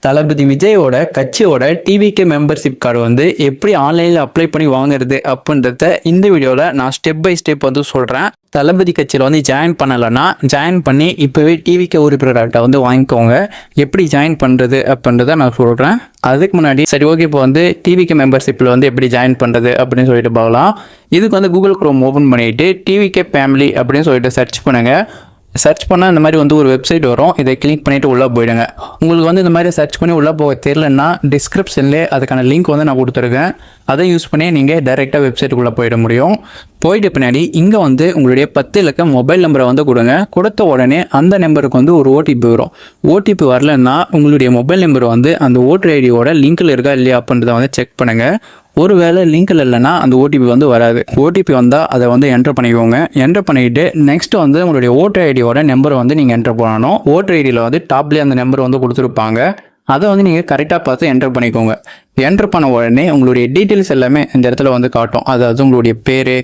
தளபதி விஜயோட கட்சியோட TVK membership card வந்து எப்படி ஆன்லைனில் அப்ளை பண்ணி வாங்குறது அப்படின்றத இந்த வீடியோவில் நான் ஸ்டெப் பை ஸ்டெப் வந்து சொல்கிறேன். தளபதி கட்சியில் வந்து ஜாயின் பண்ணலைன்னா ஜாயின் பண்ணி இப்போவே டிவிகே உறுப்பினர்கிட்ட வந்து வாங்கிக்கோங்க. எப்படி ஜாயின் பண்ணுறது அப்படின்றத நான் சொல்கிறேன். அதுக்கு முன்னாடி சரி ஓகே, இப்போ வந்து டிவிகே மெம்பர்ஷிப்பில் வந்து எப்படி ஜாயின் பண்ணுறது அப்படின்னு சொல்லிட்டு பார்க்கலாம். இதுக்கு வந்து கூகுள் குரோம் ஓப்பன் பண்ணிவிட்டு டிவிகே ஃபேமிலி அப்படின்னு சொல்லிட்டு சர்ச் பண்ணுங்கள். சர்ச் பண்ணால் இந்த மாதிரி வந்து ஒரு வெப்சைட் வரும். இதை கிளிக் பண்ணிவிட்டு உள்ளே போயிடுங்க. உங்களுக்கு வந்து இந்த மாதிரி சர்ச் பண்ணி உள்ளே போக தெரியலன்னா டிஸ்கிரிப்ஷன்லேயே அதுக்கான லிங்க் வந்து நான் கொடுத்துருக்கேன். அதை யூஸ் பண்ணி நீங்கள் டைரெக்டாக வெப்சைட்டுக்குள்ளே போயிட முடியும். போயிட்டு பின்னாடி இங்கே வந்து உங்களுடைய 10 இலக்க மொபைல் நம்பரை வந்து கொடுங்க. கொடுத்த உடனே அந்த நம்பருக்கு வந்து ஒரு ஓடிபி வரும். ஓடிபி வரலன்னா உங்களுடைய மொபைல் நம்பர் வந்து அந்த ஓட்டர் ஐடியோட லிங்கில் இருக்கா இல்லையா அப்படின்றத வந்து செக் பண்ணுங்கள். ஒருவேளை லிங்கில் இல்லைன்னா அந்த ஓடிபி வந்து வராது. ஓடிபி வந்தால் அதை வந்து என்டர் பண்ணிக்கோங்க. என்டர் பண்ணிவிட்டு நெக்ஸ்ட் வந்து உங்களுடைய ஓட்டர் ஐடியோட நம்பரை வந்து நீங்கள் என்டர் பண்ணணும். ஓட்டர் ஐடியில் வந்து டாப்லேயே அந்த நம்பர் வந்து கொடுத்துருப்பாங்க. அதை வந்து நீங்கள் கரெக்டாக பார்த்து என்டர் பண்ணிக்கோங்க. என்டர் பண்ண உடனே உங்களுடைய டீட்டெயில்ஸ் எல்லாமே இந்த இடத்துல வந்து காட்டும். அதாவது உங்களுடைய பேர்,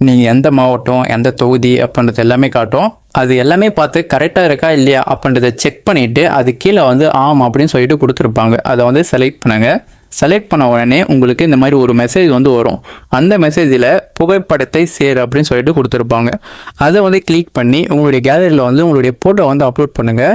நீங்கள் எந்த மாவட்டம், எந்த தொகுதி அப்படின்றது எல்லாமே காட்டும். அது எல்லாமே பார்த்து கரெக்டாக இருக்கா இல்லையா அப்படின்றத செக் பண்ணிவிட்டு அது கீழே வந்து ஆம் அப்படின்னு சொல்லிட்டு கொடுத்துருப்பாங்க. அதை வந்து செலக்ட் பண்ணுங்கள். செலக்ட் பண்ண உடனே உங்களுக்கு இந்த மாதிரி ஒரு மெசேஜ் வந்து வரும். அந்த மெசேஜில் புகைப்படத்தை சேர் அப்படின்னு சொல்லிட்டு கொடுத்துருப்பாங்க. அதை வந்து கிளிக் பண்ணி உங்களுடைய கேலரியில் வந்து உங்களுடைய ஃபோட்டோ வந்து அப்லோட் பண்ணுங்கள்.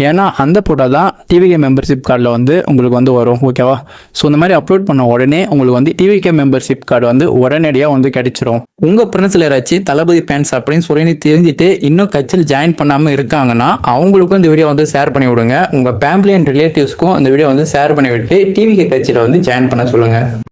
ஏன்னா அந்த ஃபோட்டோ தான் டிவிகே மெம்பர்ஷிப் கார்டில் வந்து உங்களுக்கு வந்து வரும். ஓகேவா? ஸோ இந்த மாதிரி அப்லோட் பண்ண உடனே உங்களுக்கு வந்து டிவிகே மெம்பர்ஷிப் கார்டு வந்து உடனடியாக வந்து கிடைச்சிரும். உங்கள் ஃப்ரெண்ட்ஸில் யாராச்சும் தளபதி ஃபேன்ஸ் அப்படின்னு சொல்லி தெரிஞ்சுட்டு இன்னும் கட்சியில் ஜாயின் பண்ணாமல் இருக்காங்கன்னா அவங்களுக்கும் இந்த வீடியோ வந்து ஷேர் பண்ணி விடுங்க. உங்கள் ஃபேமிலி அண்ட் ரிலேட்டிவ்ஸ்க்கும் இந்த வீடியோ வந்து ஷேர் பண்ணி விட்டு டிவிகே கட்சியில் வந்து ஜாயின் பண்ண சொல்லுங்கள்.